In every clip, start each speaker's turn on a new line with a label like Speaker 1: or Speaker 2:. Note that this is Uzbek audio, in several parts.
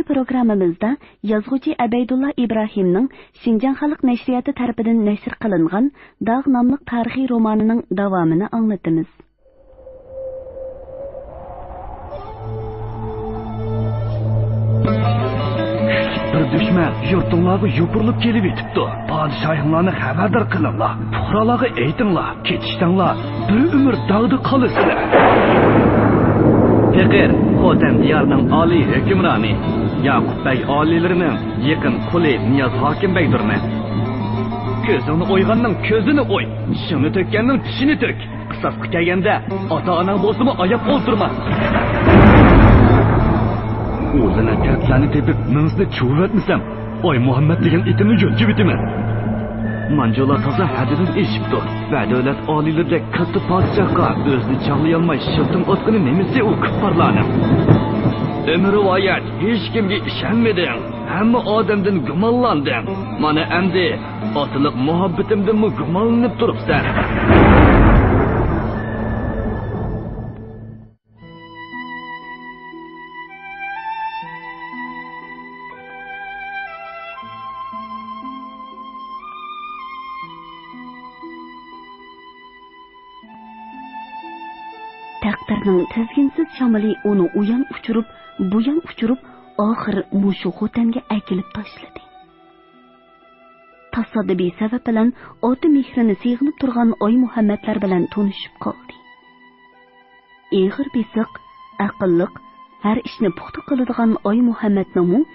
Speaker 1: programmamizda yozuvchi Abaydulla Ibrohimning Xinjiang xalq nashriyati tarafidan nashr qilingan Dağ nomli tarixiy romanining davomini anglatamiz.
Speaker 2: Bir düşman yurtinglarga yopirilib kelib yetibdi. Podshohinglarni xabardor qilinglar. Fuqarolarga aytinglar, ketishtinglar, bir umr dağda qolasizlar. Pekir, Xotan diyarının oliy hukmroni Yaqub bey oliylarining yaqin quli Niyoz hokim beydirman. Ko'zingni o'yganning ko'zini o'y, shuni to'kkanning tishini to'k. Qisasga kelganda ota-onang bo'lsa-mu oyab o'ltirma. O'zini katlarni tepib, minzni chuvatmisam, oy Muhammad degan itimni yo'lga bitaman. Manjolar toza hadidan eshibdi va davlat oliylarida katta podshohga o'zini chaqlay olmay shiltim otqini nemisi u kuffarlarni. Ömür rivoyat hech kimga ishonmading. Hamma odamdan gumonlanding. Mana endi otliq muhabbatimdan gumonlanib turibsan.
Speaker 1: Taqdirning tizginsiz shamoli uni uyan uchirib, buyan uchirib, oxir mushu Xotanga akilib tashladi. Tasoddibiy sabab bilan oti mehrini seg'inib turgan Oy Muhammadlar bilan tanishib qoldi. Eg'ir besiq, aqlliq, har ishni puxta qiladigan Oy Muhammadning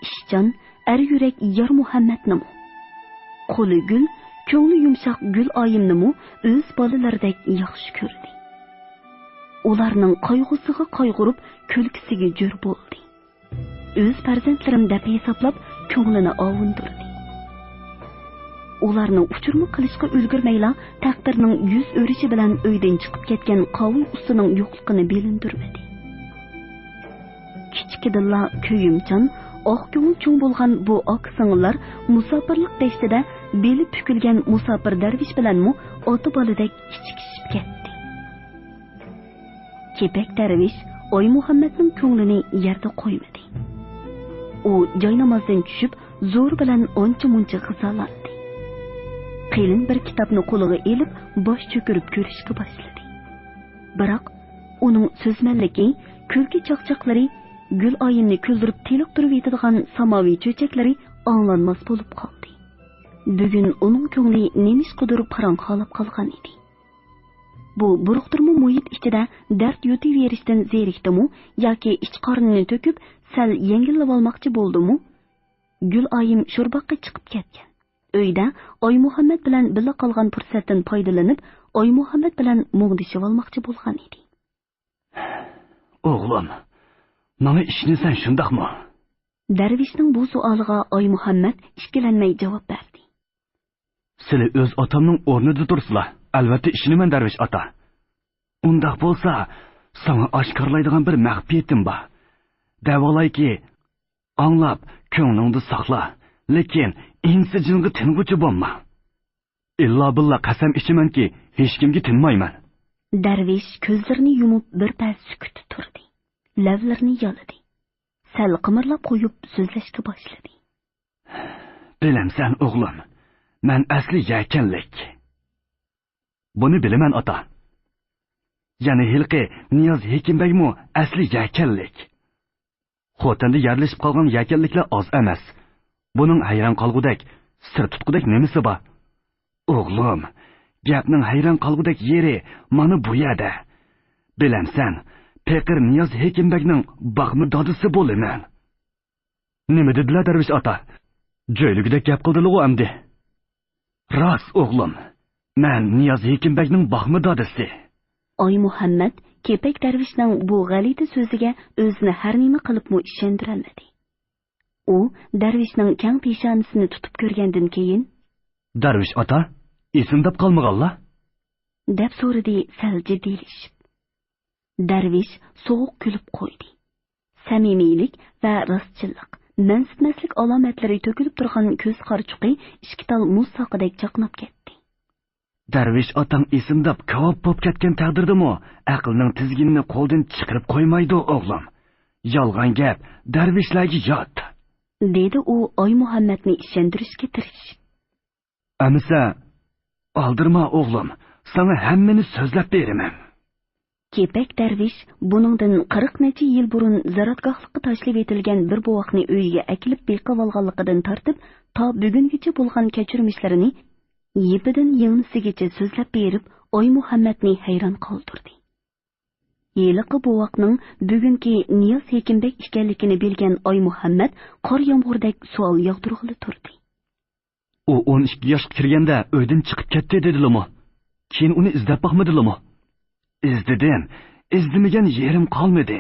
Speaker 1: ishchan, ar yurak Yor Muhammadning qo'li gul, ko'ngli yumshoq Gul oyimning o'z bolalaridek yaxshi ko'rdi. Ularning qayg'usiga qayg'urib, kulkisiga jo'r bo'ldi. O'z farzandlarim deb hisoblab, ko'nglini ovundirdi. Ularni uchirma qilishga ulgurmayla, taqdirning yuz o'rishi bilan uydan chiqib ketgan qovun ustining yo'qligini bilindirmadi. Kichkidilla ko'yimchan, oq ko'ngil cho'ng bo'lgan bu oq singillar musofirlik dashtida beli pukilgan musofir darvish bilanmi ota boladek kichikishib ketdi. Kepak darvish Oy Muhammadning ko'nglini yerda qo'ymadi. U joy namozdan tushib, zo'r bilan oncha-muncha qisalandi. Qilin bir kitobni qo'liga elib, bosh cho'kirib ko'rishga boshladi. Biroq uning so'zmanligi, kulki chaqchaqlari, Gul oyimni kuldirib teliq turib yetadigan samoviy cho'chaklari anglanmas bo'lib qoldi. Bugun uning ko'ngli nemish qidirib qarong'olab qolgan edi. Bu buruqtirma muhit ichida dard yo'taverishdan zerikdimi yoki ich qornini to'kib sal yengillab olmoqchi bo'ldimi? Gul oyim sho'rboqqa chiqib ketgan. Uyda Oy Muhammad bilan birga qolgan fursatdan foydalanib, Oy Muhammad bilan muğdishib olmoqchi bo'lgan edi.
Speaker 2: O'g'lim, mana ishni sen shundaqmi?
Speaker 1: Darvishning bu savoliga Oy Muhammad ishkilanmay javob berdi.
Speaker 2: Sizlar o'z otamning o'rnida tursizlar. Albatta ishiniman darvish ota. Undaq bo'lsa, sana oshkorlaydigan bir mag'fiyatim bor. Davolayki, anglab, ko'nglingni saqla, lekin insijinga tinguchi bo'lma. Illa billah qasam ichimanki, hech kimga tinmayman.
Speaker 1: Darvish ko'zlarini yumib bir pas sukut turdi. Lavlarini yoladi. Sal qimirlab qo'yib so'zlashga boshladi.
Speaker 2: Bilamsan o'g'lim, men asli yakanlik. Buni bilaman ota. Yana hilqi Niyoz Hekimbeymi asli yakanlik. Xotanda yerlashib qolgan yakanliklar oz emas. Buning hayron qolgudak, sir tutqudak nemisi bor? O'g'lim, gapning hayron qolgudak yeri mana bu yerda. Bilamsan, Pekir Niyoz Hekimbeyning baxmi dodisi bo'laman. Nima dedilar darvish ota? Joyligidek gap qildilar-ku amdi. Rost o'g'lim. Men Niyoz Hekimbeyning baxmi dodisi.
Speaker 1: Oy Muhammad kepak darvishning bu g'alati so'ziga o'zini har nima qilibmi ishontirolmadi. U darvishning kang peshonisini tutib ko'rgandan keyin,
Speaker 2: "Darvish ota, esimdab qolmaganlar?"
Speaker 1: deb so'radi sal jiddiylashib. Darvish so'q kulib qo'ydi. Samimiylik va rostchilik, mansibmaslik alomatlari to'kilib turgan ko'z qarchuqi ikki tal muz soqidek chaqnab ketdi.
Speaker 2: Darvish otang esimdab kavob bo'lib ketgan taqdirdami, aqlning tizginini qo'ldan chiqarib qo'ymaydi o'g'lim. Yolg'on gap, darvishlarga yot.
Speaker 1: Dedi u Oymuhammadni ishontirishga tirishib.
Speaker 2: Amisa, aldirma o'g'lim, sana hammani so'zlab beraman.
Speaker 1: Kepak darvish buningdan 40 necha yil burun zaratgohlikqa tashlab etilgan bir buvoqni uyiga akilib beqib olganligidan tortib, to bugungacha bo'lgan kechirmishlarini yepidan yengsigacha so'zlab berib, Oymuhammadni hayron qoldirdi. Yeliqi buvoqning bugungi Niyoz Hekimbek ekanligini bilgan Oymuhammad qor yomg'irdak savol yog'dirg'ili turdi.
Speaker 2: U 12 yoshga kirganda uydan chiqib ketdi dedilimi? Keyin uni izlab boqmadilimi? İzledim, izlamagan yerim qolmadi.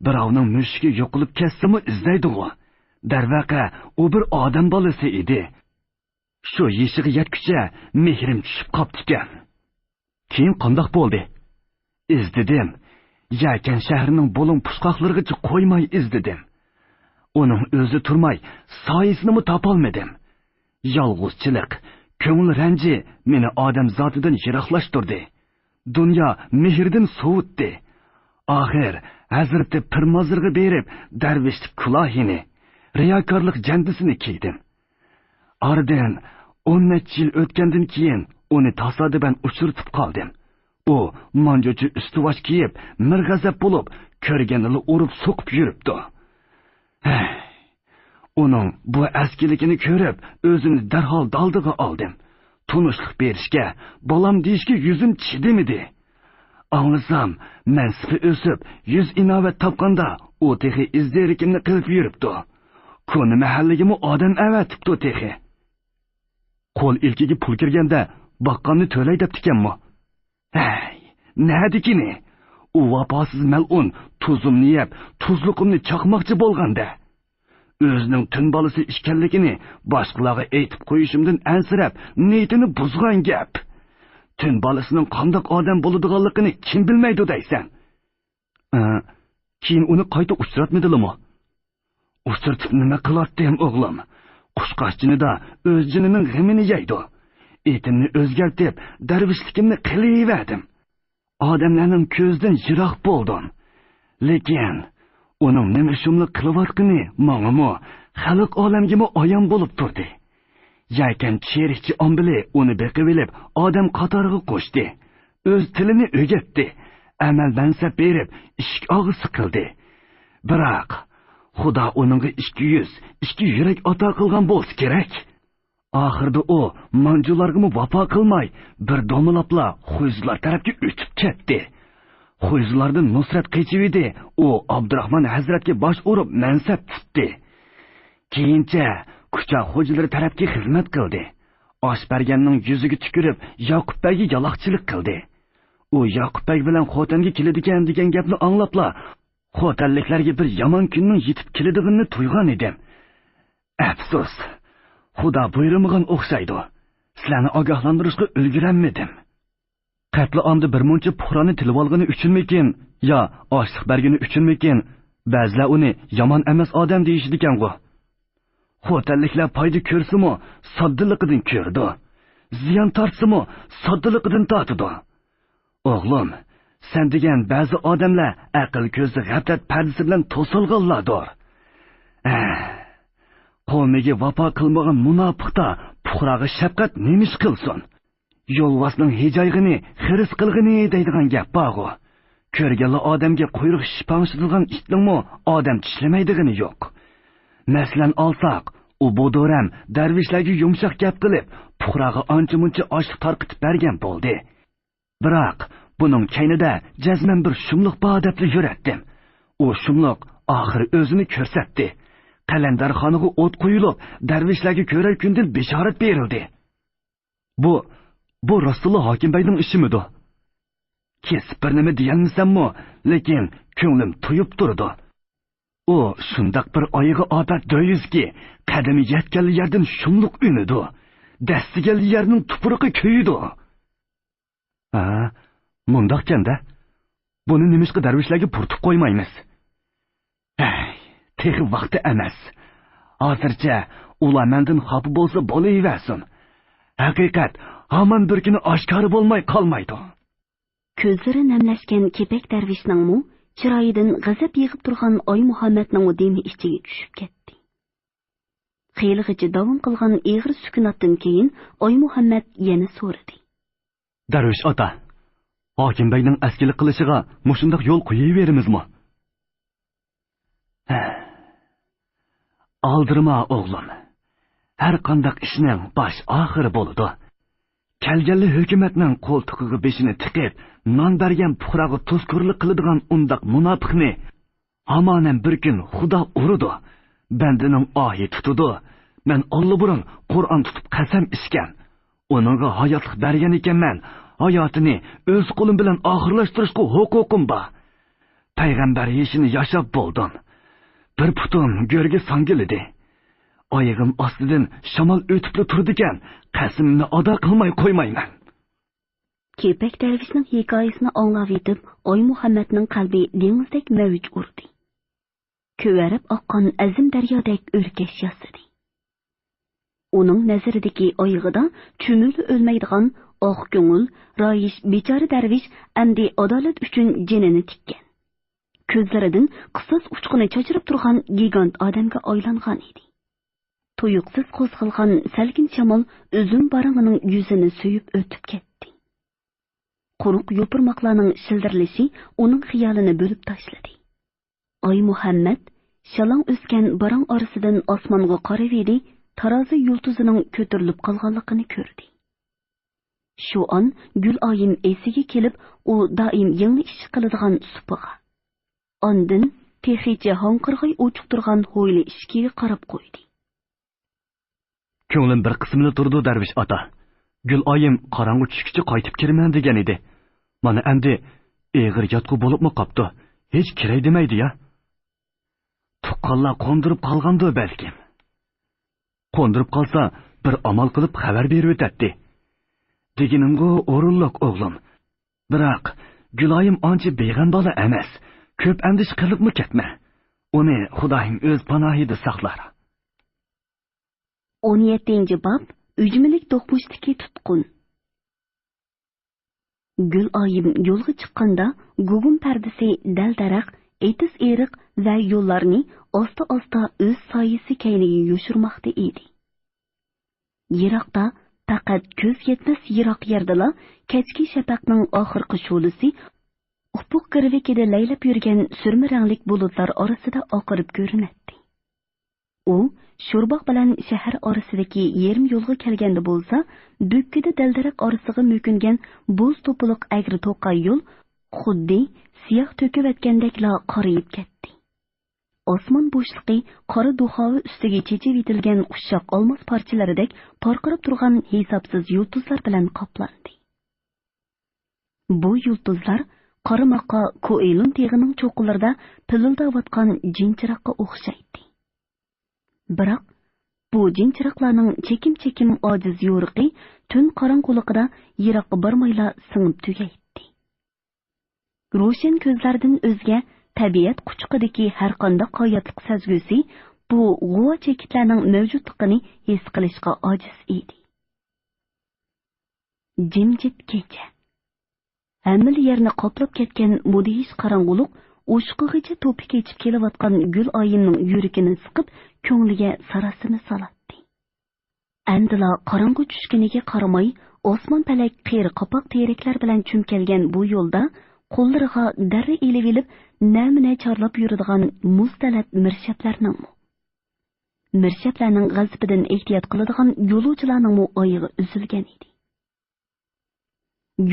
Speaker 2: Birovning mushigi yo'qolib ketsa-mu izlaydi u. Darvaqa, u bir odam bolasi edi. Shu yeshiga yetguncha mehrim tushib qopti ekan. Keyin qandoq bo'ldi? İzledim. Yakan shahrining bo'lin pushqoqlarigacha qo'ymay izledim. Uning o'zi turmay, soyisini mu topolmadim. Yolg'izchilik, ko'ngil ranji meni odam zotidan yiroqlashtirdi. Dünya mehirden soğuttu. Ahir Hazreti Pirmozirga berib darvishlik kulahini, riyokorlik jandisini kiydim. Oradan 10 necha yil o'tgandan keyin uni tasodiban uchirtib qoldim. U manjochi ustuvosh kiyib, mirg'azab bo'lib, ko'rganini urib so'qib yuribdi. Uning bu askiligini ko'rib, o'zini darhol daldiga oldim. Tunuşluq berishga, bolam deyishga yuzim chidamidi. Anglasam, mansibi o'sib, 100 inovat topganda, u texi izderikimni qilib yuribdi. Kuni mahalligimi odam avatibdi texi. Qo'l ilkiga pul kirganda, baqqonni to'lay debdikanmi? Hey, nadikini? U vafosiz mal'un tuzimni yeb, tuzluqimni chaqmoqchi bo'lganda. O'zining tun bolasi ishkanligini boshqalarga aytib qo'yishimdan ansirab, niyatini buzgan gap. Tun bolasining qandoq odam bo'ladiganligini kim bilmaydi deysan? Keyin uni qayta uchratmadilimi? Uchratib nima qilardim o'g'lim? Qushqochchinida o'z jinining g'amini yeydi. Etimni o'zgartib, darvishligimni qilaverdim. Odamlarning ko'zdan yiroq bo'ldim. Lekin uning nima shumlik qilayotgani menga xalq olamgimi oyon bo'lib turdi. Yakan cherikchi ombili uni beqib olib, odam qatoriga qo'shdi. O'z tilini o'rgatdi. Amal mansab berib, ishq og'isi qildi. Biroq Xudo uningga 2 yurak ato qilgan bo'lsa kerak. Oxirda u manjularga vafo qilmay, bir domlabla xo'jlar tarafga o'tib ketdi. Xo'jlardan nusrat qechividi, u Abdurahmon Hazratga bosh urib mansab tutdi. Keyincha kucha xo'jlari tarafga xizmat qildi. Oshbarganning yuziga tukirib, Yoqubbekga yaloqchilik qildi. U Yoqubbek bilan Xo'tanga keladigan degan gapni anglabla, Xo'tanliklarga bir yomon kunning yetib keladiganini tuygan edim. Afsus, Xudo buyurmagan o'xshaydi. Sizlarni ogohlantirishga ulgurolmadim. Qatli omda bir muncha puhrani tilib olgani uchunmikin, yo ochliq bergani uchunmikin, ba'zilar uni yomon emas odam deyishdi ekan-ku. Xo'tanliklar foyda ko'rsimi, soddiligidan ko'rdi. Ziyon tortsimi, soddiligidan tortdi. O'g'lim, sen degan ba'zi odamlar aql ko'zi g'aflat pardasi bilan to'silganlardir. Qavmiga vafo qilmagan munofiqda puhraga shafqat nemish qilsin? Yo'lvasning hijoyg'ini xiris qilg'ini deydigan gap bor. Ko'rganlar odamga quyruq shipangshilgan itningmi odam tishlamaydigini yo'q. Masalan olsaq, u bo'doram darvishlarga yumshoq gap qilib, puhraga ancha-muncha oshliq tarqitib bergan bo'ldi. Biroq buning kaynida jazman bir shumliq bo'dabli yuratdim. U shumliq oxir o'zini ko'rsatdi. Qalandarxonaga o't qo'yilib, darvishlarga ko'rar kundan bishorat berildi. Bu Rasululloh Hokimbeyning ishimidi? Kesib bir nima deyolmasammi, lekin ko'nglim tuyib turdi. U shundoq bir oyig'i obat do'yizki, qadami yetgan yerdan shumliq unidi. Dastigan yerning tupuruqi kuyidi. Mundoqkanda, buni nimishqa darvishlarga purtib qo'ymaymiz. Texi vaqti emas. Hozircha ular mendan xafa bo'lsa bo'laversin. Haqiqat hamon bir kuni oshkor bo'lmay qolmaydi.
Speaker 1: Ko'zlari namlashgan kepak darvishning chiroyidan g'azab yig'ib turgan Oy Muhammadning demi ichiga tushib ketdi. Xeylig'icha davom qilgan eg'ir sukunatdan keyin Oy Muhammad yana so'radi.
Speaker 2: Darvish ota, Hokim Beyning askilik qilishiga mushundaq yo'l qo'yaverimizmi? Aldırma oğlum. Her qandaq ishning baş oxiri bo'ladi. Kelganli hukumatning qo'ltig'iga beshini tiqib, non bergan puhraga tuzkurlik qiladigan undaq munofiqni amanan bir kun Xudo urdi. Bandining oyi tutudi. Men Allohburun Qur'on tutib qasam ichgan. Uningga hayotlik bergan ekanman. Hayotini o'z qo'lim bilan oxirlashtirishga huquqim bor. Payg'ambar yeshini yashab bo'ldim. Bir putum go'rga sangilidi. Oyog'im ostidan shamol o'tib turdigan, qasimni ado qilmay qo'ymayman.
Speaker 1: Kepak darvishning hikoyasini anglab yetib, Oy Muhammadning qalbi dengizdek mavj urdi. Ko'varib oqqan azim daryodek o'rkash yasadi. Uning nazaridagi oyog'ida cho'milib o'lmaydigan oq ko'ngil, royish bechora darvish amdi adolat uchun jinini tikkan. Ko'zlaridan qisos uchquni chochirib turgan gigant odamga aylangan edi. Tuyuqsiz qo'zg'algan salkin shamol uzun barangining yuzini suyib o'tib ketdi. Quruq yo'pirmoqlarning shildirlishi uning xiyolini bo'lib tashladi. Oy Muhammad shalong o'sgan barang orasidan osmonga qarab edi, tarozi yulduzining ko'tarilib qolganligini ko'rdi. Shu on Gul oyim esiga kelib, u doim yangi ish qiladigan supaga. Ondan texicha honqirg'ay o'chib turgan ho'yli ishkiga qarab qo'ydi.
Speaker 2: Ko'nglim bir qismida turdi Darvish ota. Gul oyim qorong'i tushguncha qaytib kiraman degan edi. Mana endi eg'ir yotqu bo'libmi qopdi. Hech kiray demaydi-ya. Tuqqanlar qo'ndirib qolgandi balkim. Qo'ndirib qolsa bir amal qilib xabar berib o'tadi. Deginimga o'rinliq o'g'lim. Biroq Guloyim ancha beg'am bola emas. Ko'p andish qilibmi ketma. Uni Xudoyim o'z panohida saqlar.
Speaker 1: 17-bob Ujmilik do'qmushdiki tutqun. Gul oyim yo'lga chiqqanda gugum pardasi dal-daraq, etis eriq va yo'llarni osta-osta o'z soyisi kayniga yo'shirmoqda edi. Yiroqda faqat ko'z yetmas yiroq yerdala kechki shafaqning oxirgi sho'lisi ufuq kirvikida laylab yurgan surma ranglik bulutlar orasida oqirib ko'rinadi. U Sho'rboq bilan shahar orasidagi yarim yo'lga kelganda bo'lsa, do'kkida daldaraq orasiga mo'kingan bo'z to'piliq agri to'qay yo'l xuddi siyoh to'kib o'tgandekla qorayib ketdi. Osmon bo'shliqi qora duxovi ustiga chechib etilgan qushshoq olmos parchalaridek porqirab turgan hisobsiz yulduzlar bilan qoplandi. Bu yulduzlar qorimoqqa Ko'elun teg'ining cho'qqilarida pilildayotgan jinchiroqqa o'xshaydi. Biroq bu jinchiroqlarning chekim-chekim ojiz yo'riqi tun qorong'uligida yiroqqa bormayla singib tugaydi. Ro'shan ko'zlardan o'zga tabiat quchqidagi har qanday qoyatliq sezgusi bu g'uva chekitlarning mavjudligini his qilishga ojiz edi. Jimjit kecha. Hamil yerni qoplab ketgan mudhish qorong'ulik o'shqig'icha to'pi kechib kelayotgan Gul oyimning yuragini siqib, ko'ngliga sarasini solatdi. Andila qorong'u tushkuniga qaramay, osmon palak qiyri qopoq teraklar bilan cho'mkalgan bu yo'lda qo'llariga darra elib elib namina chorlab yuradigan muztalat mirshaplarning g'azbidan ehtiyot qiladigan yo'lovchilarning oyog'i uzilgan edi.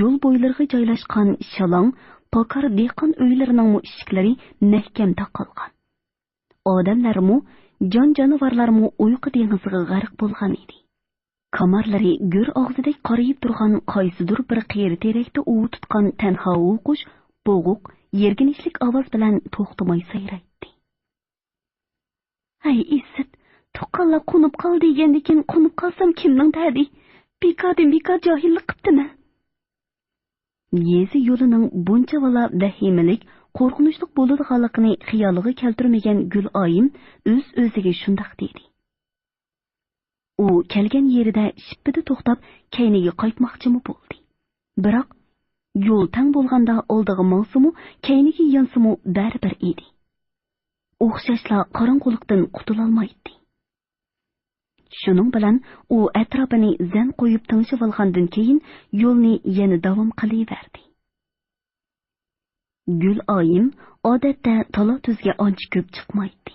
Speaker 1: Yo'l bo'ylariga joylashgan shalong pokar dehqon uylarining eshiklari mahkam taqilgan. Odamlarmu, jon-jonivorlarmu uyqu dengiziga g'arq bo'lgan edi. Kamarlari go'r og'zidek qorayib turgan qaysidir bir qiyri terakda uv tutgan tanho qush bo'g'uq, yerginishlik ovoz bilan to'xtamay sayraydi. Ay Izzat, to'qqanlar qo'nib qol degandikin qo'nib qolsam kimning dadi? Bekor johillik qiptimi? Yezi yo'lining buncha vala vahimalik, qo'rqinchli bo'ladiganligini xiyoliga keltirmagan Gul oyim o'z-o'ziga shundoq dedi. U kelgan yerida shippida to'xtab, kayniga qaytmoqchimi bo'ldi. Biroq Yo'l tang bo'lganda oldiga mangsimu, keyniga yansimu baribir edi. O'xshashla qorong'ulikdan qutulolmaydi. Shuning bilan u atrofini zan qo'yib tinchib olgandan keyin yo'lni yana davom qilaverdi. Gul oyim odatda tala-tuzga ancha ko'p chiqmaydi.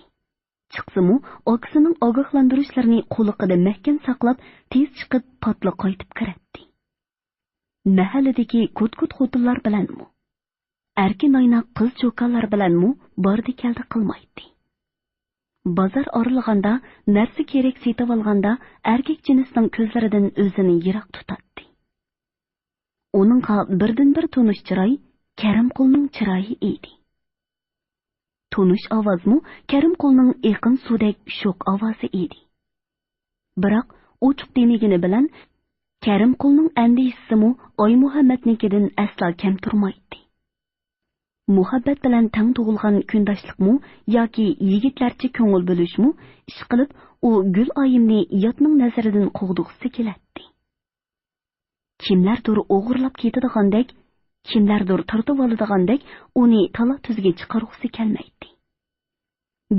Speaker 1: Chiqsimu, okisining ogohlantirishlarini qo'liqida mahkam saqlab, tez chiqib patla qaytib kiratdi. Mahalladagi ko't-ko't xotinlar bilanmi, erkin-oyna qiz-cho'kanlar bilanmi bordi-keldi qilmaydi. Bozor oralaganda, narsa kerak setib olganda erkak jinsning ko'zlaridan o'zini yiroq tutadi. Uningga birdan-bir tonish chiroy Karimqulning chiroyi edi. Tonish ovozmi Karimqulning yaqin suvdek sho'q ovozi edi. Biroq ochiq demagini bilan Karimqulning andisimi Oy Muhammadnikidan aslo kam turmaydi. Muhabbat bilan tang tug'ilgan kundoshlikmi yoki yigitlarcha ko'ngil bo'lishmi, ish qilib u Gul oyimni yotning nazaridan qo'g'dug'isi keladi. Kimlardir o'g'irlab ketadigandek, kimlardir tortib oladigandek uni tala-tuzga chiqarg'usi kelmaydi.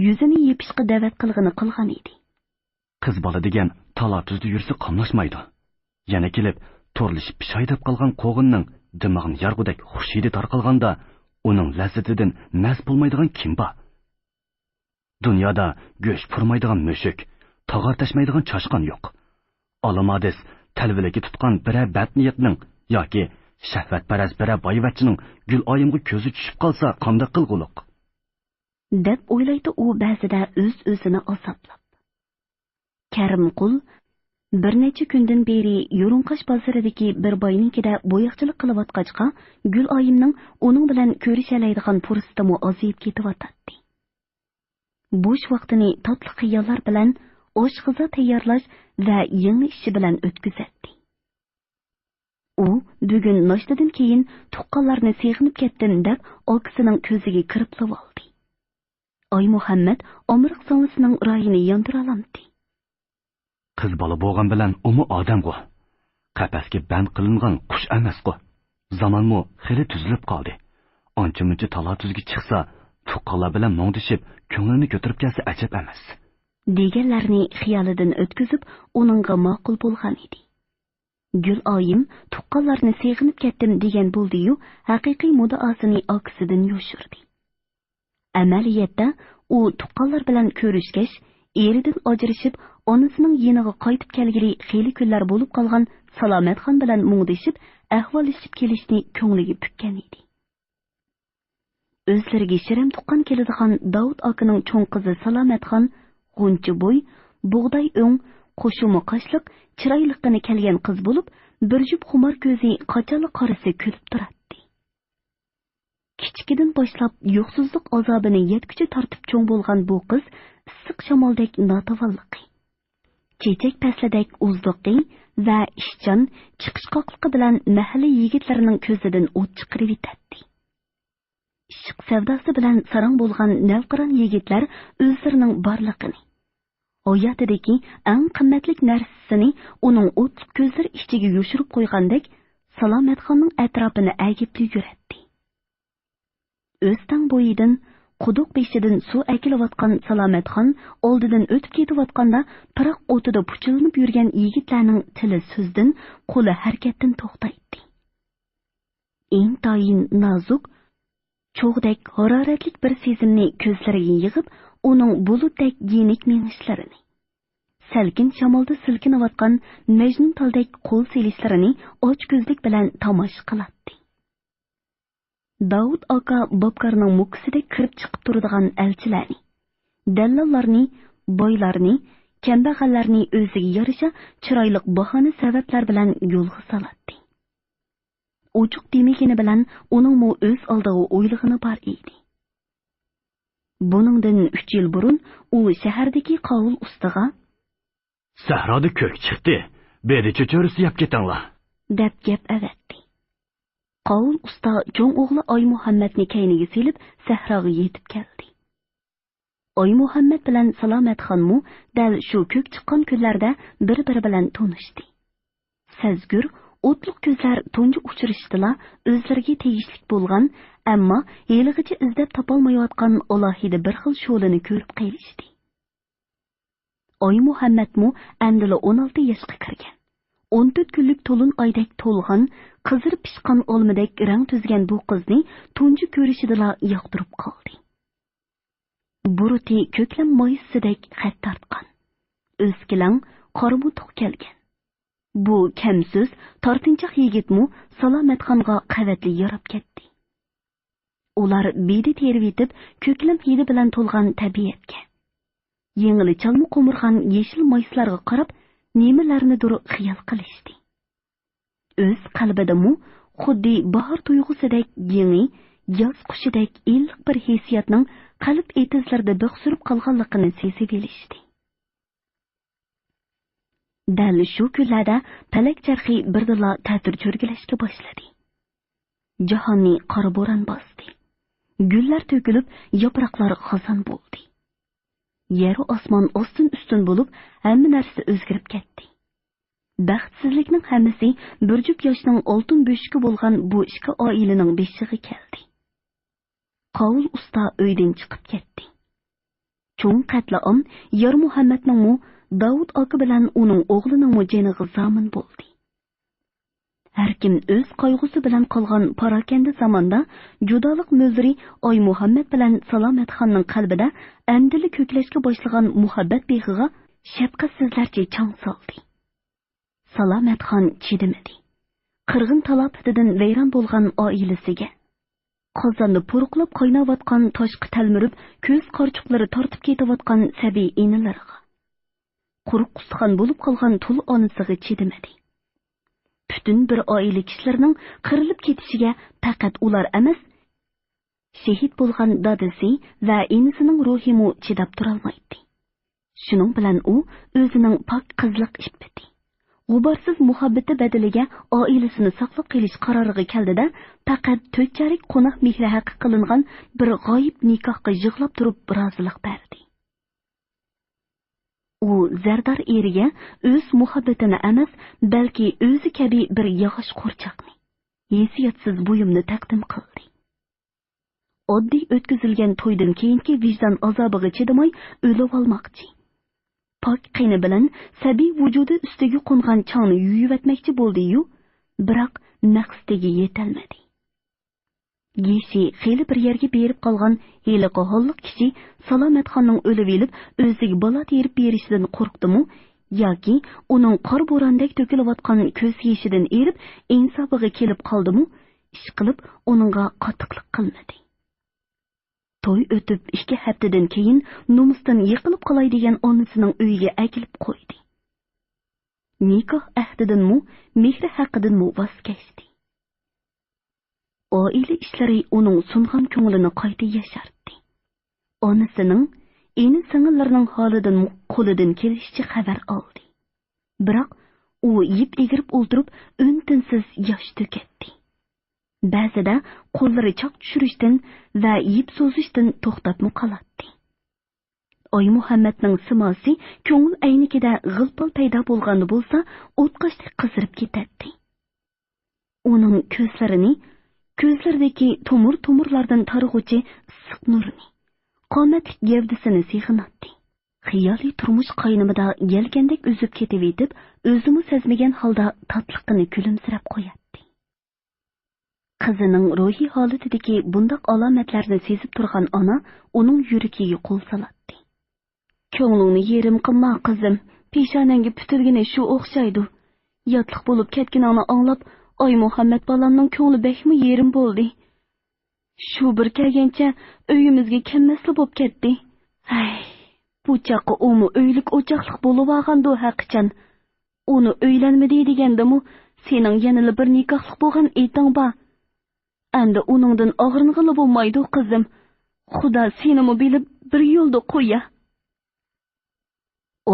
Speaker 1: Yuzini yepishga da'vat qilg'ini qilgan edi.
Speaker 2: Qiz bola degan tala-tuzda yursa qamlashmaydi. Yana kelib to'rlishib pishaydab qolgan qo'g'inning dimog'ini yarg'udek xushidi tarqalganda uning lazzatidan nas bo'lmaydigan kim bor? Dunyoda go'sht purmaydigan mushuk, tog'ar tashmaydigan chashqon yo'q. Alamades talviligi tutgan biror badniyatning yoki shahvatparast biror boyvachchining Gul oyimga ko'zi tushib qolsa qanday qilg'uliq?
Speaker 1: deb o'ylaydi u ba'zida o'z-o'zini azoblab. Karimqul bir necha kundan beri Yo'rinqash bozoridagi bir boyninkida bo'yoqchilik qilayotgachqa, Gul oyimning uning bilan ko'rishalaydigan fursatimi ozayib ketyotdi. Bo'sh vaqtini tatli xiyollar bilan oshqoza tayyorlash va yangi ishi bilan o'tkazadi. U bugun noshtadan keyin tuqqanlarni seg'inib ketdim deb okisining ko'ziga kirib oldi. Oy Muhammad omriq songlisining rayini yondira oldi.
Speaker 2: Qiz bola bo'lgan bilan umi odamg'u. Qafasga band qilingan qush emasqu. Zamonmu xili tuzilib qoldi. Ancha-muncha tala-tuzga chiqsa, tuqqanlar bilan mo'ngdishib, ko'nglini ko'tarib kelsa ajab emas.
Speaker 1: Deganlarni xiyolidan o'tkazib, uningga ma'qul bo'lgan edi. Gul oyim tuqqanlarni seg'inib ketdim degan bo'ldi-yu, haqiqiy muddaosini oksidan yoshirdi. Amaliyotda u tuqqanlar bilan ko'rishgach, eridan ajrashib, onasining yeniga qaytib kelgili xeyli kunlar bo'lib qolgan Salomatxon bilan muңdishib, ahvollashib kelishni ko'ngliga pukkan edi. O'zlariga shirin tuqqan keladigan Davud akaning cho'ng qizi Salomatxon g'uncha bo'y, bug'doy o'ng, qo'shumi qashliq, chiroyliqqina kelgan qiz bo'lib, bir jup xumor ko'zi qachonli qarasa kulib turadi. Kichkidan boshlab yo'qsizlik azobini yetguchi tortib cho'ng bo'lgan bu qiz issiq shamoldek notavalliqi, chechak faslidek uzliqi va ishchan chiqishqoqligi bilan mahalla yigitlarining ko'zidan o't chiqarib yetadi. Ishq savdosi bilan sarang bo'lgan navqiron yigitlar o'zlarining borlig'ini, hayotidagi eng qimmatli narsasini uning o't ko'zlar ichiga yoshirib qo'ygandek Salomatxonning atrofini agib yuguradi. O'stan bo'yidan quduq beshidan suv akilayotgan Salomatxon oldidan o'tib ketayotganda piroq o'tida puchilinib yurgan yigitlarning tili so'zdan, qo'li harakatdan to'xtaydi. Intayin nozik, cho'g'dek haroratlik bir sezimni ko'zlariga yig'ib, uning bulutdek yenik menishlarini, salkin shamolda silkinayotgan Majnun taldek qo'l selishlarini och ko'zlik bilan tomosha qiladi. Davud aka Bobkarning muksida kirib chiqib turadigan elchilarni, dallallarni, boylarni, kambag'allarni o'ziga yarasha chiroyli bahona sabablar bilan yo'lga soladi. Ochiq demagini bilan uning o'z oldiga o'ylig'ini bor edi. Buningdan 3 yil burun u shahardagi qovul ustiga
Speaker 2: "Sahroda ko'k chiqdi, beri cho'chorisi yap ketinglar"
Speaker 1: deb gap avatdi. Qovul usta cho'ng o'g'li Oy Muhammadni kayniga selib sahroga yetib keldi. Oy Muhammad bilan Salomatxonmu dal shu ko'k chiqqan kunlarda bir-biri bilan tanishdi. Sazgur o'tliq ko'zlar tunji uchrashdila o'zlariga tegishlik bo'lgan, ammo haligacha izlab topolmayotgan alohida bir xil sho'lini ko'rib qilishdi. Oy Muhammadmu andila 16 yoshga kirgan. 14 kunlik to'lin oydak to'lg'an, qizir pishqan olmadek rang tuzgan bu qizni tunji ko'rishidala yoqtirib qoldi. Buruti ko'klam moyisidek xat tortgan. O'skilang qormutuq kelgan. Bu kamsiz, tortinchoq yigitmu Salomatxonga qavatli yarab ketdi. Ular bedi terib yetib, ko'klam hidi bilan to'lgan tabiatga. Yengili chalmi qo'mirgan yeshil moyislarga qarab, nimalarnidir xiyol qilishdi. O'z qalbidami xuddi bahor tuyg'usidek yangi, yoz qushidek iliq bir hissiyotning qalb etizlarida bixsurib qolganligini sezib elishdi. Dal shu kunlarda palak charxi birdala ta'tir cho'rgilashga boshladi. Jahonni qora bo'ron bosdi. Gullar to'kilib, yaproqlar xazon bo'ldi. Yer va osmon ostin-ustun bo'lib, hamma narsa o'zgarib ketdi. Baxtsizlikning hammasi bir jup yoshning oltin bo'shki bo'lgan bu ishga oilaning beshig'i keldi. Qovul usta uydan chiqib ketdi. Cho'ng qatlaom Yer Muhammadning Davud aka bilan uning o'g'lining janiga zamin bo'ldi. Har kim o'z qayg'usi bilan qolgan parakanda zamonda judolik mo'ziri Oy Muhammad bilan Salomatxonning qalbida andili ko'klashga boshlagan muhabbat beg'iga shafqatsizlarcha chang soldi. Salomatxon chidamadi. Qirg'in talofatidan vayron bo'lgan oilasiga, qozonni puruqlab qaynayotgan toshqi talmirib, ko'z qarchuqlari tortib ketayotgan sabiy inilariga, quruq qusxon bo'lib qolgan tul onasiga chidamadi. Butun bir oila kishilarining qirilib ketishiga faqat ular emas, shahid bo'lgan dadasi va inisining ruhimu chidab turolmaydi. Shuning bilan u o'zining pok qizliq iffati, g'uborsiz muhabbati badaliga oilasini saqlab qolish qaroriga keldida, faqat to'chalik qo'noq mehri haqi qilingan bir g'oyib nikohga yig'lab turib rozilik berdi. U zardor eriga o'z muhabbatini emas, balki o'zi kabi bir yog'och qo'rchoqni, hisiyatsiz buyumni taqdim qildi. Oddiy o'tkazilgan to'ydan keyingi vijdon azobiga chidamay o'lib olmoqchi. Pok qini bilan sabiy vujudi ustiga qo'ngan changni yuyivatmoqchi bo'ldi-yu, biroq maqsadiga yetolmadi. Yeshi xeli bir yerga berib qolgan heliqi holliq kishi Salomatxonning o'lib elib o'ziga bola terib berishidan qo'rqdimi, yoki uning qor bo'rondek to'kilayotgan ko'z yeshidan erib insofiga kelib qoldimi, ish qilib uningga qattiqlik qilmadi. To'y o'tib 2 haftadan keyin nomusdan yiqilib qolay degan onasining uyiga akilib qo'ydi. Nikoh ahdidanmi, mehri haqidanmi voz kechdi. Oila ishlari uning sungan ko'nglini qayta yashartdi. Onasining, ini-singillarining holidan qo'lidan kelishicha xabar oldi. Biroq u yip egirib o'ltirib, o'ntinsiz yosh to'katdi. Ba'zida qo'llari choq tushirishdan va yip so'zishdan to'xtabmi qolatdi. Oy Muhammadning simosi ko'ngil aynikida g'ilpil paydo bo'lganda bo'lsa, o'tqashdek qizirib ketadi. Uning ko'zlaridagi tomir-tomirlardan targ'uvchi issiq nurni, qomatli gavdasini seg'inatdi. Xiyoliy turmush qaynimida yelkandek uzib ketib etib, o'zini sezmagan holda tatliqini kulimsirab qo'yatdi. Qizining ruhiy holatidagi bundoq alomatlarni sezib turgan ona uning yuragiga qo'l solatdi. Ko'nglingni yerim qilma qizim, peshonangga putilgina shu o'xshaydi. Yotliq bo'lib ketganini anglab, Oy Muhammad bolamning ko'ngli bekmi yerim bo'ldi. Shu bir kelgancha uyimizga kelmasli bo'lib ketdi. Ay, bu chaqqa umu uylik o'choqliq bo'lib olgandi haqiqatan. Uni uylanmadi degandimi, sening yanada bir nikohliq bo'lgan eting bor. Endi uningdan og'ring'ili bo'lmaydi qizim. Xudo senimi bilib bir yo'lda qo'ya.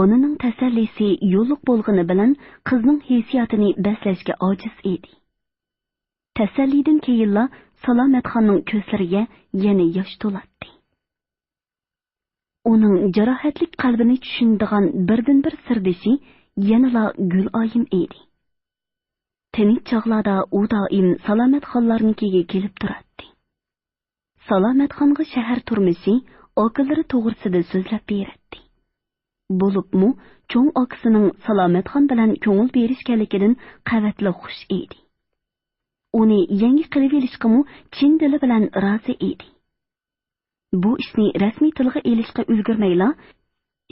Speaker 1: Onaning tasallisi yo'liq bo'lgani bilan qizning hissiyotini baslashga ojiz edi. Tasallidan keyinla Salomatxonning ko'zlariga yana yosh to'latdi. Uning jarohatlik qalbini tushunadigan birdan bir sirdishi yanala Guloyim edi. tinch chog'larda u doim Salomatxonlarnikiga kelib turadi. Salomatxonga shahar turmushi, okalari to'g'risida so'zlab beradi. Bo'libmi, cho'ng okasining Salomatxon bilan ko'ngil berishganligidan qavatli xush edi. Uni yangi qilib olishga chin dili bilan rozi edi. Bu ishni rasmiy tilga elishga ulgurmayla,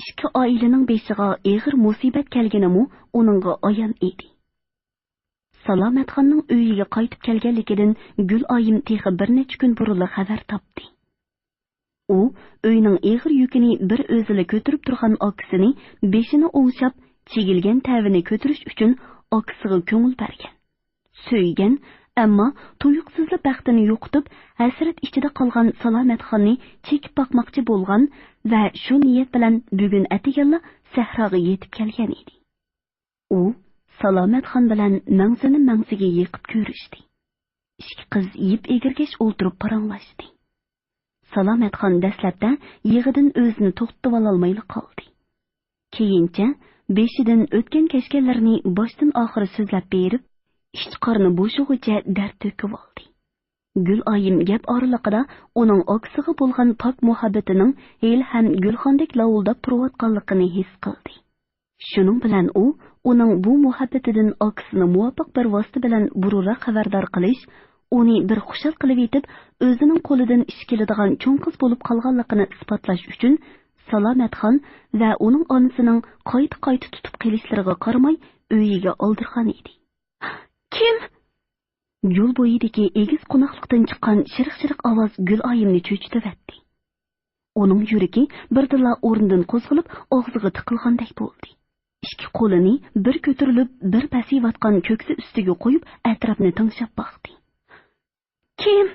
Speaker 1: ikki oilaning beshiga og'ir musibat kelganimi uningga ayon edi. Salomatxonning uyiga qaytib kelganligidan Guloyim texi bir necha kun burun xabar topdi. U uyning og'ir yukini bir o'zila ko'tarib turgan okasini beshini o'ngshab, chegilgan tavini ko'tarish uchun okasiga ko'ngil bergan. So'ygan, ammo tuyuqsizlik baxtini yo'qotib, hasrat ichida qolgan Salomatxonni chekib boqmoqchi bo'lgan va shu niyat bilan bugun atigalla sahroga yetib kelgan edi. U Salomatxon bilan mangzini mangsiga yiqib ko'rishdi. Ikki qiz yip egirgach o'ltirib paranglashdi. Salomatxon dastlabda yig'idan o'zini to'xtatib ololmay qoldi. Keyincha beshidan o'tgan kechganlarni boshdan oxiri so'zlab berib, ish qorni bo'shig'icha dard to'kib oldi. Guloyim gap oraliqida uning okasiga bo'lgan pok muhabbatining hel ham gulxondek lavuldab turayotganligini his qildi. Shuning bilan u uning bu muhabbatidan okasini muvofiq bir vosita bilan burura xabardor qilish, uni bir xushal qilib etib, o'zining qo'lidan ish keladigan cho'ng qiz bo'lib qolganligini isbotlash uchun Salomatxon va uning onasining qayta tutib kelishlariga qaramay uyiga oldirgan edi. Kim? Yo'l bo'yidagi egiz qo'noqlikdan chiqqan shiriq-shiriq ovoz Guloyimni cho'chitibdi. Uning yuragi birdilla o'rnidan qo'zg'alib, og'ziga tiqilgandek bo'ldi. Ikki qo'lini bir ko'tarilib, bir pasiyotgan ko'ksi ustiga qo'yib, atrofni tinglab boqdi. Kim?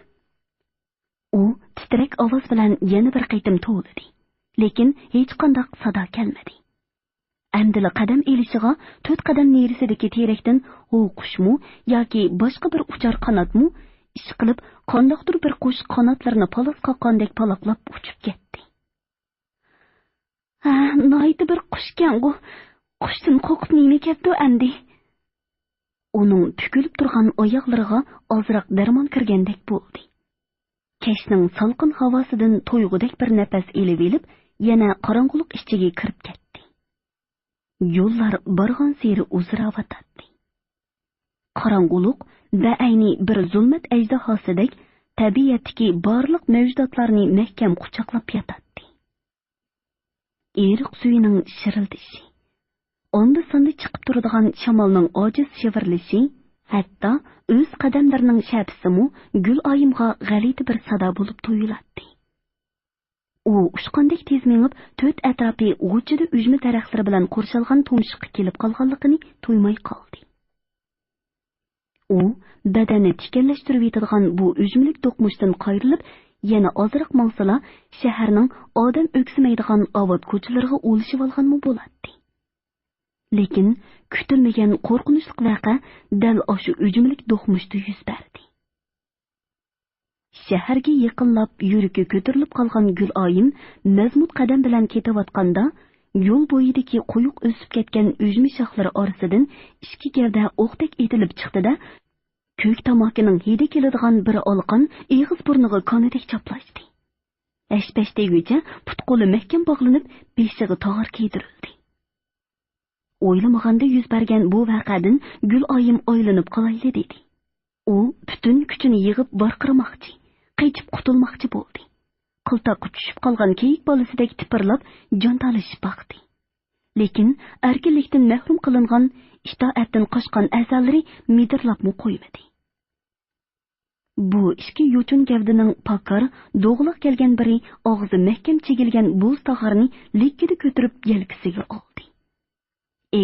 Speaker 1: U titrak ovoz bilan yana bir qaytim to'ldi, lekin hech qanday sado kelmadi. Amdila qadam elishiga 4 qadam nerisidagi terakdan u qushmu yoki boshqa bir uchar qanotmu ish qilib, qandoqdir bir qush qanotlarini palos qoqqandek paloqlab uchib ketdi. Ha, noyda bir qushkan-ku. Qushdan qo'rqib nima ketdi endi? Uning tukilib turgan oyoqlariga ozroq darmon kirgandek bo'ldi. Kechning salqin havosidan to'yg'udek bir nafas elib elib, yana qorong'ulik ichiga kirib ketdi. Yo'llar borgan seri uzravatadi. Qorong'ulik ba'ayni bir zulmat ajdahosidek tabiatdagi barliq mavjudotlarni mahkam quchoqlab yotadi. Eriq suyining shirildishi, onda sonda chiqib turadigan shamolning ojiz shivirlishi, hatto o'z qadamlarining shapisimu Guloyimga g'alati bir sado bo'lib tuyuladi. U ushqandek tez mengib, to'rt atrofi g'uchida ujmi daraxtlari bilan qo'rshalgan tumshiqqa kelib qolganligini to'ymay qoldi. U badani tikanlashtirib yetadigan bu ujmilik do'qmushdan qayrilib, yana ozroq mansala shaharning odam o'ksimaydigan ovod ko'chalariga o'lishib olganmi bo'ladi. Lekin kutilmagan qo'rqinchli voqea dal o'sha ujmilik do'qmushda yuz berdi. Shaharga yaqinlab yuragi ko'tarilib qolgan Guloyim mazmut qadam bilan ketayotganda, yo'l bo'yidagi quyuq o'sib ketgan ujmi shoxlari orasidan ikki gavda o'qdek etilib chiqdi-da, ko'k tomokining hidi keladigan bir olqon eg'iz burniga konidek chaplashdi. Ashpashdegicha put-qo'li mahkam bog'lanib, beshiga tog'or kiydirildi. O'ylamaganda yuz bergan bu voqeadan Guloyim o'ylanib qolayli dedi. U butun kuchini yig'ib barqiramoqchi, qaytib qutulmoqchi bo'ldi. Qiltoqqa tushib qolgan kiyik bolasidek tipirlab, jon talishib baqdi. Lekin erkinlikdan mahrum qilingan, itoatdan qochgan a'zolari midirlabmi qo'ymadi. Bu ikki yo'chun gavdining pakar, do'g'liq kelgan biri og'zi mahkam chegilgan bo'z tog'arni lekkida ko'tarib yelkasiga oldi.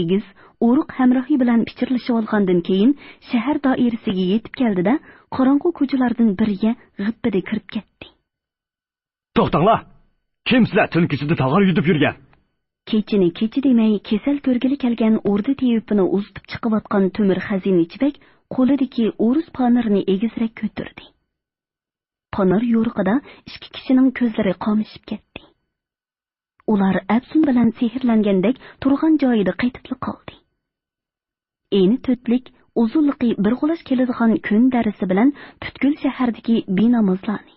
Speaker 1: Egiz uruq hamrohi bilan pichirlashib olgandan keyin shahar doirasiga yetib keldi-da, qorong'u ko'chalardan biriga g'ippada kirib ketdi.
Speaker 2: To'xtanglar! Kim sizlar tun kechida tog'or yutib yurgan?
Speaker 1: Kechini kechi demay, kesal ko'rgili kelgan o'rda teyipini uzitib chiqayotgan Temir xazinachidak qo'lidagi o'rus ponirini egizrak ko'tardi. Ponir yo'riqida ikki kishining ko'zlari qomishib ketdi. Ular afsun bilan sehrlangandek turgan joyida qaytib qoldi. Eni to'tlik uzunliqi bir g'ulash keladigan kun darisi bilan butkul shahardagi benamozlarni,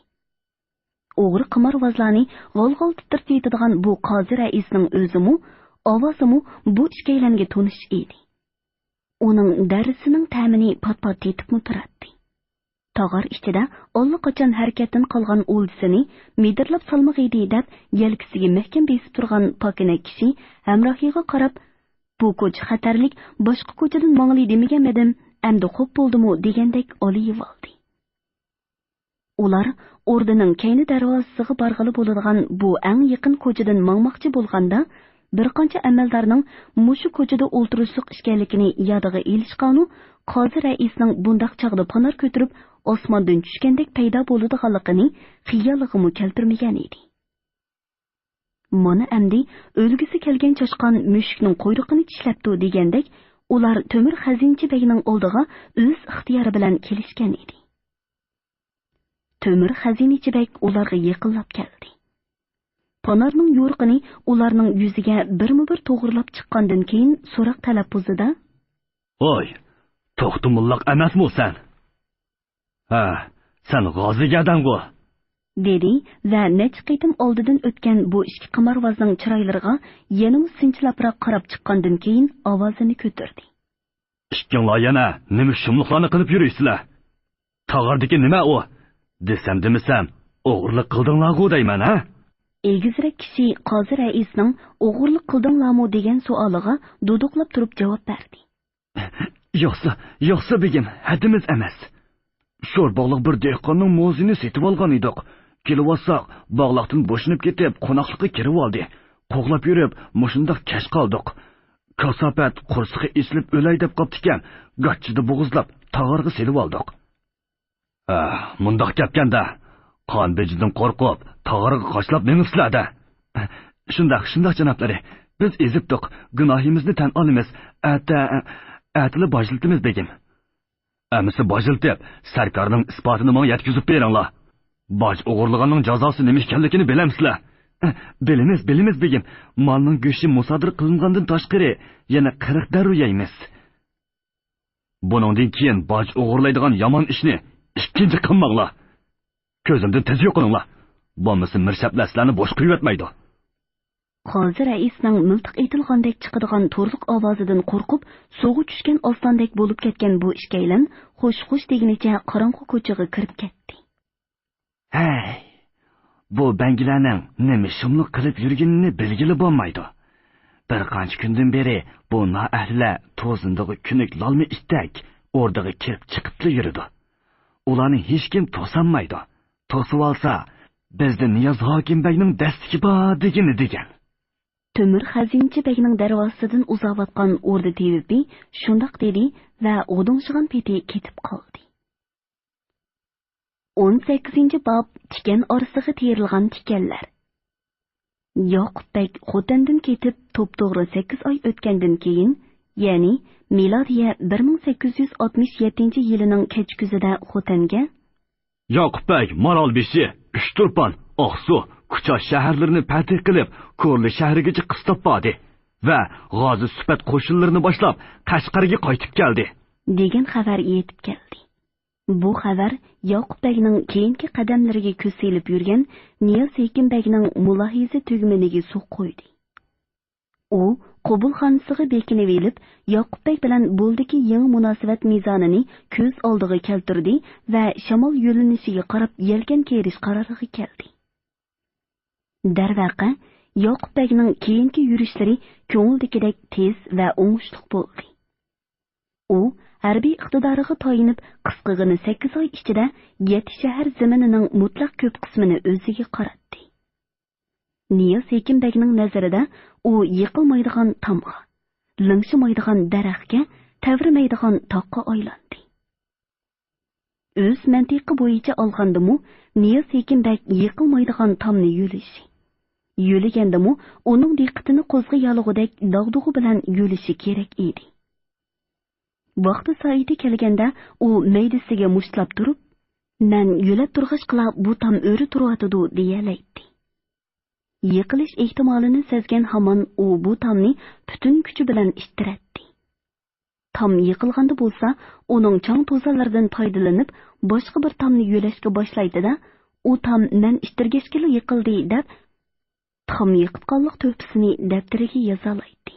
Speaker 1: o'g'ri qimorvozlarni g'ol-g'ol titirtiydigan bu qozi raisning o'zimu, ovozimu bu ishkaylarga tonish edi. Uning darisining ta'mini pat-pat tetibmi turardi. Tog'ar ichida allaqachon harakatdan qolgan o'ldisini medirlab salmoq edi deb yelkisiga mahkam besib turgan pokina kishi hamrohiga qarab, bu ko'cha xatarlik, boshqa ko'chadan mangli demaganmidim, endi xo'p bo'ldimi degandek oliyib oldi. Ular o'rdining kayni darvozasiga borg'ili bo'ladigan bu eng yaqin ko'chadan mangmoqchi bo'lganda, bir qancha amaldorning mushu ko'chada o'ltirishliq ishkanligini yodiga ilishqanu, qozi raisning bundaq chog'da panor ko'tirib osmondan tushgandek paydo bo'ladiganligini xiyoliga keltirmagan edi. Mana endi o'lgisi kelgan choshqon mushukning quyruqini tishlabdi degandek, ular Temur xazinchi begning oldiga o'z ixtiyori bilan kelishgan edi. Temur xazinchi beg ularga yaqinlab keldi. Panarning yo'riqini ularning yuziga birma-bir to'g'rilab chiqqandan keyin so'roq talaffuzida:
Speaker 2: "Oy, to'xtumulloq emasmi sen? Ha, sen g'ozigadan-ku", dedi va necha qitim oldidan o'tgan bu ikki qimorvozning chiroylariga yana sinchilabroq qarab chiqqandan keyin ovozini ko'tardi: "Ikkinglar yana nima shumliqlarni qilib yuraysizlar? Tog'ardiki nima u? Desam demisam, o'g'irlik qildinglar-ku deyman, ha?" Egizrak kishi qozi raisning o'g'irlik qildinglarmi degan savoliga duduqlab turib javob berdi: "Yo'qsa begim, hadimiz emas. Sho'r bog'liq bir dehqonning mo'zini setib olgan edik. Kelib olsak, bog'liqdan bo'shinib ketib, qo'noqlikqa kirib oldi. Qo'g'lab yurib, mushundoq kech qoldik. Kasofat qursig'i eslib o'lay deb qoptikan, gachchida bo'g'izlab, tog'arga selib oldik. Mundoq gapganda, qon bejidan qo'rqib, tog'arga qoshlab menibsizlar-da. Shundoq janoblari, biz ezibdik, gunohimizni tan olamiz. Atili bojiltimiz begim. Amisi bojiltib, sarkarning isbotini menga yetkazib beringlar. Boj o'g'irlaganning jazosi nima ekanligini bilamsizlar? Bilamiz begim. Molning go'shti musodir qilingandan tashqari yana 40 darru yeymiz. Buningdan keyin boj o'g'irlaydigan yomon ishni ikkinchi qilmanglar. Ko'zimdan tez yo'qinglar. Bo'lmasa mirshablaslarni bo'sh qo'yatmaydi." Qozi raisning miltiq etilgandek chiqadigan to'rliq ovozidan qo'rqib, suvga tushgan ostondek bo'lib ketgan bu ishkaylan xo'sh deginicha qorong'u ko'chaga kirib ketdi. "Hey, bu bangilarning nima shumliq qilib yurganini bilgili bo'lmaydi. Bir qancha kundan beri bu noahlilar to'zindagi kunik lolmi itdak o'rdaga kirib chiqibli yuridi. Ularni hech kim to'sanmaydi. To'sib olsa, bizda Niyoz Hokimbekning dastiki bor degan. Temur xazinchi begning darvozasidan uzoqotgan o'rda tevibi shundoq dedi va o'ding'ishgan peti ketib qoldi. 18-bob tikan orasiga terilgan tikanlar. Yoqubbek Xotandan ketib to'p-to'g'ri 8 oy o'tgandan keyin, ya'ni milodiya 1867-yilining kechkuzida Xotanga Yoqubbek Marolbeshi, Uchturpon, Oqsu, Kuchosh shaharlarini fatih qilib, Ko'rli shahrigacha qistab bordi va G'ozi Supat qo'shinlarini boshlab Qashqarga qaytib keldi degan xabar yetib keldi. Bu xabar Yoqubbekning keyingi qadamlariga ko'silib yurgan Niyoz Hekimbekning mulohiza tugmaniga suq qo'ydi. U qubulxonasiga bekinib elib, Yoqubbek bilan bo'ldiki yangi munosabat mezonini ko'z oldiga keltirdi va shamol yo'linishiga qarab yelkan kerish qaroriga keldi. Darvaqa, Yoqubbekning keyingi yurishlari ko'ngildagidek tez va o'ngishli bo'ldi. U harbiy iqtidoriga toyinib, qisqagina 8 oy ichida 7 shahar zaminining mutlaq ko'p qismini o'ziga qaratdi. Niyoz Hekimbekning nazarida u yiqilmaydigan tomga, lingshimaydigan daraxtga, tavrimaydigan toqqa aylandi. O'z mantiqi bo'yicha olgandimu, Niyoz Hekimbek yiqilmaydigan tomni yo'lishi. Yo'ligandimu, uning diqqatini qo'zg'i yolg'udek dog'dug'i bilan yo'lishi kerak edi. Vaqti soati kelganda u maydasiga mushtlab turib, "Men yo'lab turg'ishqila bu tom o'ri turyotidi" deyalaydi. Yiqilish ehtimolini sezgan hamon u bu tomni butun kuchi bilan ittiratdi.
Speaker 1: tam yiqilganda bo'lsa, uning chang to'zalaridan foydalanib, boshqa bir tomni yo'lashga boshlaydi-da, u tom men ishtirgashkili yiqildi deb, tom yiqitganlik to'pisini daftariga yozalaydi.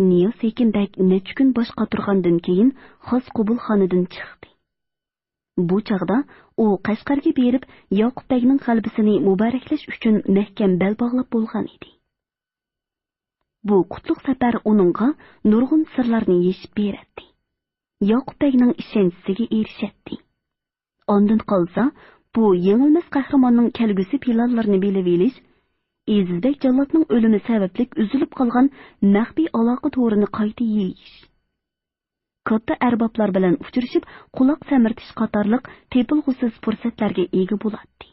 Speaker 1: Niyoz Ekinbek necha kun boshqa turgandan keyin xos qabulxonadan chiqdi. Bu chaqda u Qashqarga berib Yoqubbekning qalbisini muboraklash uchun mahkam bel bog'lab bo'lgan edi. Bu qutlug' safar uningga nurg'un sirlarni yechib berdi. Yoqubbekning ishonchiga erishdi. Ondan qolsa, bu yengilmas qahramonning kelgusi planlarini bilib olish, Ezizbek Jallodning o'limi sababli uzilib qolgan maxfiy aloqa to'rini qayta yeyish. Katta arboblar bilan uchrashib, quloq samirtish qatorliq tepilg'usiz fursatlarga ega bo'ladi.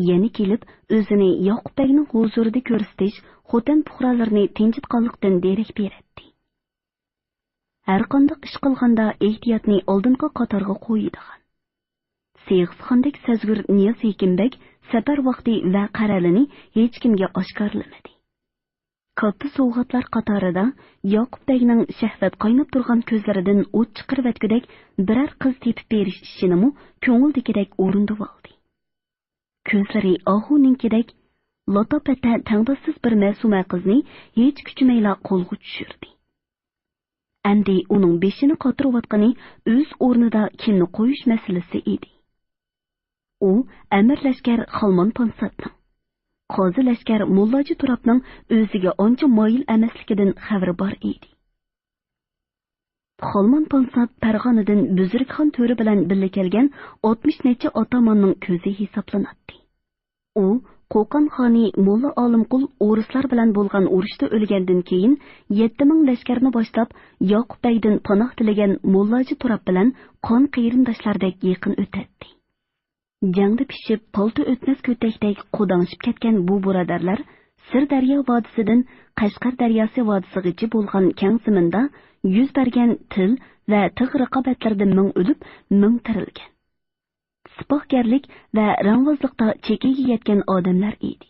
Speaker 1: Yana kelib, o'zini Yoqubbekning huzurida ko'rsatish, xotin puhralarni tinchitganlikdan derak beradi. Har qanday ish qilganda ehtiyotni oldingi qatorga qo'yadigan. Seyxsxondek sazgur Niyoz Ekinbek safar vaqti va qaralini hech kimga oshkorlamadi. Katta sovg'atlar qatorida Yoqubbekning shahvat qaynab turgan ko'zlaridan o't chiqarayotgandek biror qiz tepib berish ishini ko'ngildagidek o'rindib oldi. Ko'zlari ohuninkidek latopatda tangdossiz bir ma'suma qizni hech kuchmayla qo'lga tushirdi. Endi uning beshini qotirayotgani o'z o'rnida kimni qo'yish masalasi edi. U Amir Lashkar Xolmon Ponsatning, Qozi Lashkar Mullaji Turobning o'ziga oncha moyil emasligidan xabari bor edi. Xolmon Ponsat Farg'onadan Buzrukxon to'ri bilan birga kelgan 60 necha otomonning ko'zi hisoblanadi. U Qo'qon xoni Mulla Olimqul o'rislar bilan bo'lgan urushda o'lgandan keyin 7000 lashkarni boshlab Yoqubbekdan panoh tilagan Mullaji Turob bilan qon qiyrindoshlardek yaqin o'tadi. Jangda pishib, polti o'tmas ko'takdek qo'danishib ketgan bu birodarlar Sirdaryo vodisidan Qashqar daryosi vodisigacha bo'lgan keng zaminda yuz bergan til va tig' raqobatlarda ming o'lib, ming tirilgan. Sipohgarlik va rangvozlikda chekiga yetgan odamlar edi.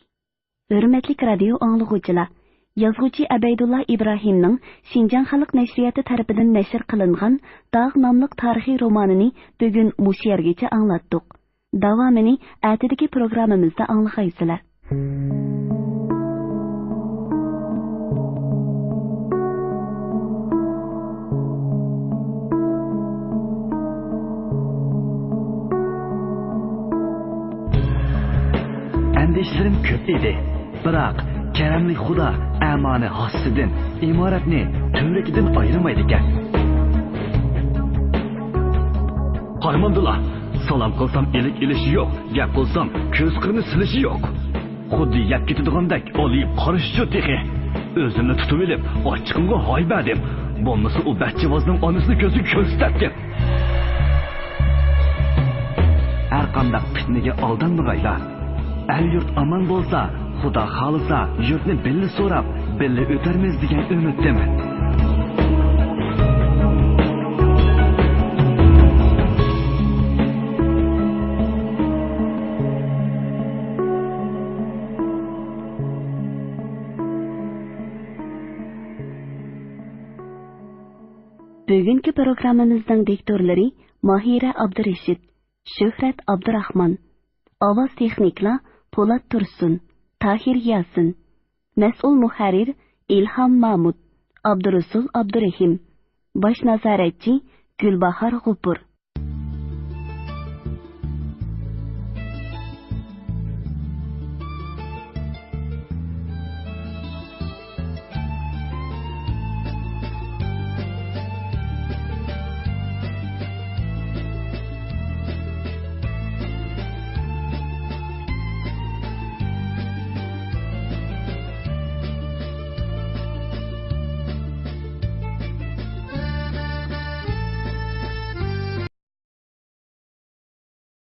Speaker 1: Hurmatli radio anglag'uvchilar, yozuvchi Abaydulla Ibrohimning Shinjan xalq nashriyati tarafidan nashr qilingan Dog' nomli tarixiy romanini bugun mush yergacha anglatdik. Davomini atidagi programmamizda anglaysizlar.
Speaker 2: Andishlarim ko'p edi. Biroq karamli Xudo amoni hossidan imoratni to'rikidan ayirmaydi ekan. Qarmandullah, salom qilsam elik ilishi yo'q, gap qilsam ko'z qirni silishi yo'q. Xuddi yab ketadigandek olib qarish tehi. O'zimni tutib olib, ochiqimga hoybadim. Bo'lmasa u bachchavozning onasini ko'zi ko'rsatgan. Har qanday fitnaga aldanmag'aylar. El yurt aman bo'lsa, Xudo xolisa, yurtni belli so'rab, belli o'tarmiz degan umiddaman.
Speaker 1: Bugungi programmamizning diktorlari Mahira Abdurashid, Shuhrat Abdurahmon, ovoz texniklar Po'lat Tursun, Tahir Yasin, mas'ul muharrir Ilhom Mahmud, Abdurasul Abdurahim, bosh nazoratchi Gulbahor G'upur.